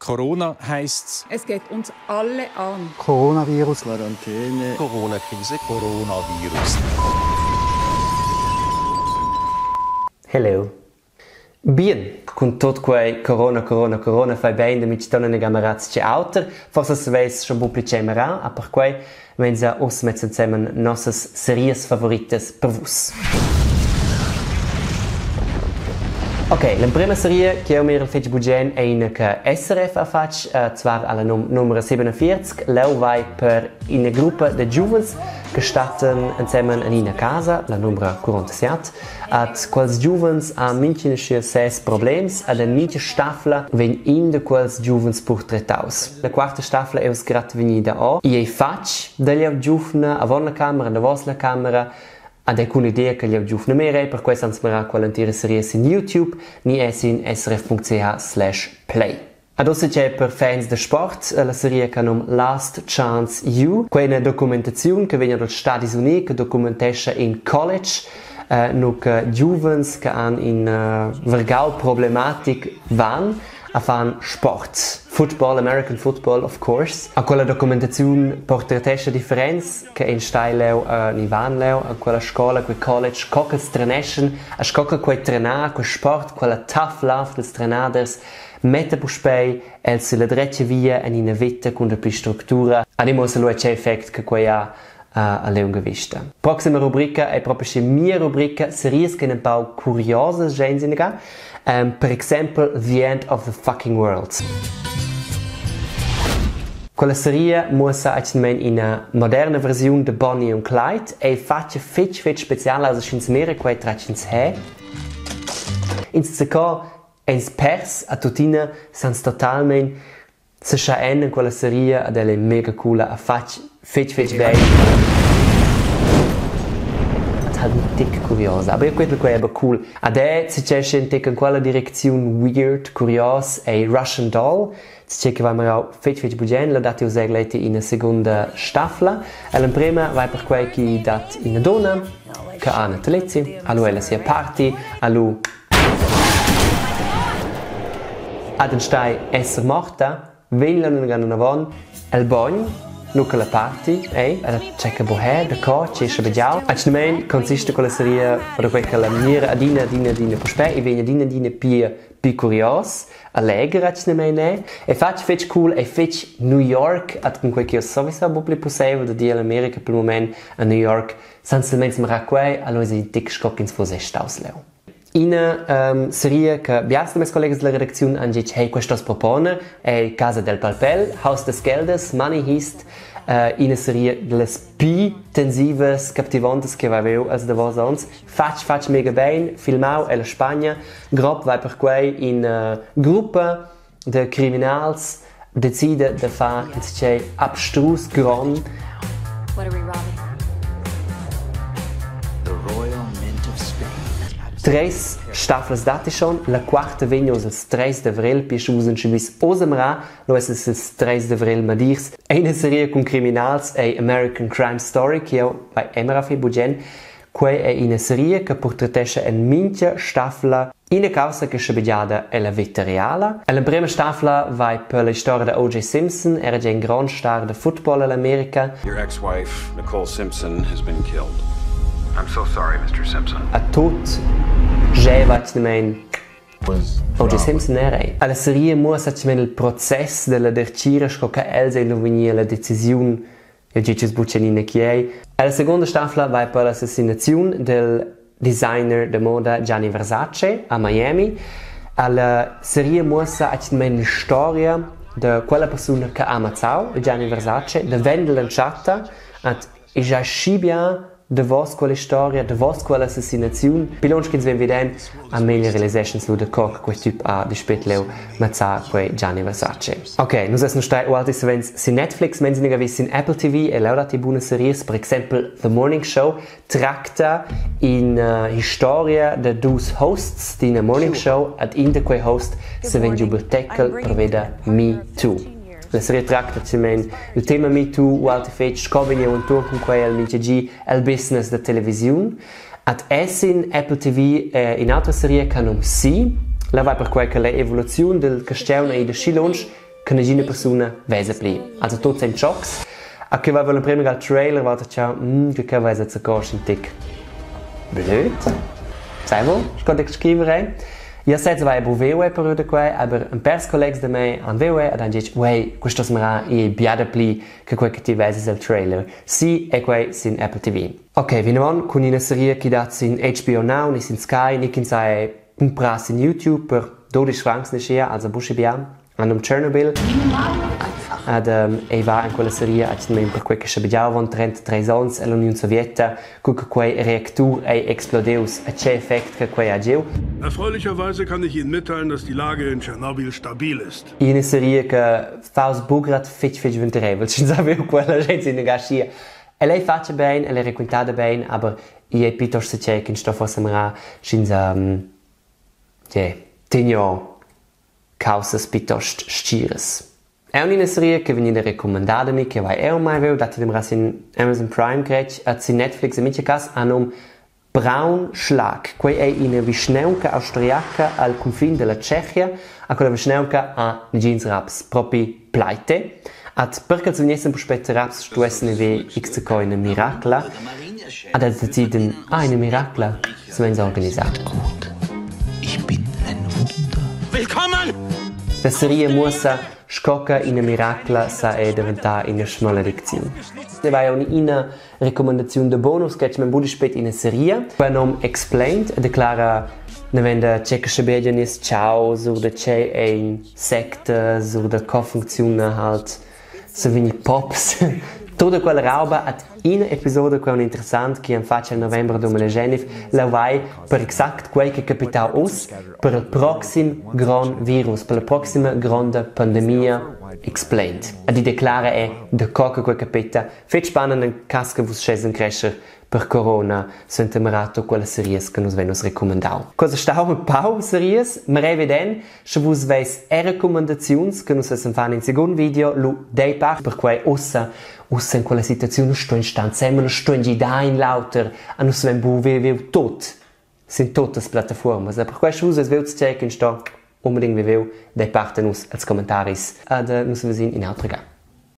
Corona heisst's. Es geht uns alle an. Coronavirus, Quarantäne, Corona-Krise, Coronavirus. Hello. Bien, con tot quei corona fai ben de mit tonnen gamerats che auter, forse se veis schon bu plicemera, a per quei wenn sa us met zusammen nossas series favorites per vus. Ok, la prima serie che io mi rifece bugen è in che SRF ha fatto, zwar alla numero 47, leu vai per una gruppa de giuvens che stanno insieme in una casa, la numero 47, at quels giuvens ha minchine ses problems, ad en minche staffla ven in de quels giuvens portretaus. La quarta staffla è grad venida a, e faccio degli giuvna a la camera, da vos la camera, ad alcune idee che gli ho giusto mere, per questo andiamo a qualunque serie in YouTube, ni es in srf.ch/play. Adesso c'è per fans del sport la serie che nom Last Chance U, che è una documentazione che viene dagli Stati Uniti, che documentasce in college, che giovani che hanno in vergau problematic van a fan sport. Football, American football, of course. A quella documentazione portretesce differenza che in staileu in vanleu, a quella scuola, quel college, coccas treneschen, a scocca quei trenar, quel sport, quella tough love dels trenaders, mette puspei el sulla dreccia via in una vita con più struttura. Andiamo a lui c'è effetto che quei ha a lunga vista. Prossima rubrica è proprio la mia rubrica, series che un po' curiose genere. Per esempio, The End of the Fucking World. Quella serie mostra in una moderna versione di Bonnie und Clyde e faccia fetch speciale als schins mere quei trachins he. In seco ens pers a tutina sans totalmente se schaen in quella serie ad è mega cool a faccia fetch bei. Un tic curiosa, aber quello che è cool. Ade si c'è in quella direzione weird, curios e Russian Doll. Si c'è che va mai fetch bugen, la dati usegleti in una seconda staffla. E la prima vai per quel che dat in una donna che ha una telezzi, a lui la sia party, a lui ad un stai essere morta, vengono non ganno avon, el bagno. Nuca la party, c'è che bohe, da co, c'è che bediao. Acciamente consiste con la serie, per quel che la mira adina pospe, e viene adina più curios, allegra acciamente, e fetch cool, e fetch New York, con quel che io sovviso un po' possibile, da dire l'America per il momento a New York, senza menz mi racquei, allora si tic scocco in sfose stausleo. In una serie che biasta mes colleghi della redazione hanno detto hey, questo propone è Casa del Palpel, Haus des Geldes, Money Heist, in una serie delle più tensive, captivantes che avevo als da vos ons. Faccio mega bene, filmau e la Spagna, grob vai per quei in gruppa de criminals decide de fare un abstrus grand. What are we robbing? the Royal Mint of Spain. Tres staffles dati schon, la quarta vegna os il 3 d'avril, pi usen ci vis osemra, lo es il 3 d'avril madirs, e una serie con criminals e American Crime Story, che io bei Emera fi bugen, quei è una serie che portretesce en mincha staffla in una causa che scebegiada è la vita reale. E la prima staffla vai per la storia di O.J. Simpson, era già un gran star di football all'America. Your ex-wife, Nicole Simpson, has been killed. I'm so sorry, Mr. Simpson. A tot già vaccinament O.J. Simpson era. Alla serie mostra il processo della dercira che Elsa e Lovinia la decisione e Gigi Sbuccianina che è. Alla seconda staffla vai per l'assassinazione del designer di moda Gianni Versace a Miami. Alla serie mostra la storia di quella persona che ha ammazzato Gianni Versace, di vendere lanciata e già scibia de vos quella storia, de vos quella assassinazione. Pilons che svem veden a meglio realizations lu de coc quel typ a di spetleu mazza quei Gianni Versace. Ok, nus es no stai o altis events si Netflix, men sin gavis in Apple TV e laudati bune series, per exempel The Morning Show tracta in historia de dus hosts di una morning show ad in de quei host se ven giubertekel per veda Me Too. La serie tratta il tema Me Too, o altri feci, scoviglia un tour con quei al MTG, il business da televisione. Ad essin Apple TV in altra serie che non si, la vai per quei che l'evoluzione del castello e del scilonch che nessuna persona vese pli. Also tutti sind shocks. A che va prima al trailer, vado ciao, che va a cost un tic. Blöd. Sai wo? Ich kann dich schreiben. Io sai che vai a VW per de qua, aber un pers colleagues de me an VW e dan dice, "Wey, questo sembra i biada pli che quel che ti vesi al trailer." Sì, e quei sin Apple TV. Ok, vinavon con una serie che dat sin HBO Now, ni sin Sky, ni kin sai un pras in YouTube per 12 francs ne share, also busche biam, an Chernobyl. Ad va in quella serie per quel che scebiavano 33 anni all'Unione Sovietica, con quei reaktor explodeus, e c'è effetto che quei agiu. Erfreulicherweise kann ich Ihnen mitteilen, dass die Lage in Tschernobyl stabil ist. In una serie che fa sbugrat fetch venterevole, ci sapevo quella gente in gascia. E lei faccia bene, e lei raccontata bene, aber io piuttosto c'è che in stoffa sembra cinza tenio causas piuttosto stires. È una serie che viene raccomandata mi che vai mai vedo dati dem in Amazon Prime crech at in Netflix in cas an Braunschlag, quei è in Vischneuka austriaca al confine della Cechia, a quella Vischneuka a Jeans Raps, propri pleite. At perché zu niesen puspette Raps stuessen wie x coine Miracla, ad deciden eine Miracla, so wenn organisiert. Ich bin ein Wunder. Willkommen! La serie muossa scocca in Miracla sa è diventata in maledizione. Ne vai una raccomandazione de bonus che man bude spät in una serie. Per nom Explained declara ne vende tschechische Bedjanis ciao sur de c'è ein Sekte sur de co funziona halt so vini pops. Tutta quella roba ad in episodio che è un interessante che in faccia il novembre 2019 la vai per esatto quel che capita us per il prossimo gran virus, per la prossima grande pandemia explained. E di declara è de coca quel capita fet spannende casca vus scesen crescer per corona sentiamo quella series che nos venus recomendau. Cosa sta un pau series, ma reveden, se vus veis recommendazions che nos es fan in secondo video lu dei part per quei ossa in quella situazione sto in stand, sembra sto in in lauter, a nos ven bu tot. Sind totes plataformas. Per quei schus es veut checken sto unbedingt dei parte nus als commentaris ad nus vesin in altra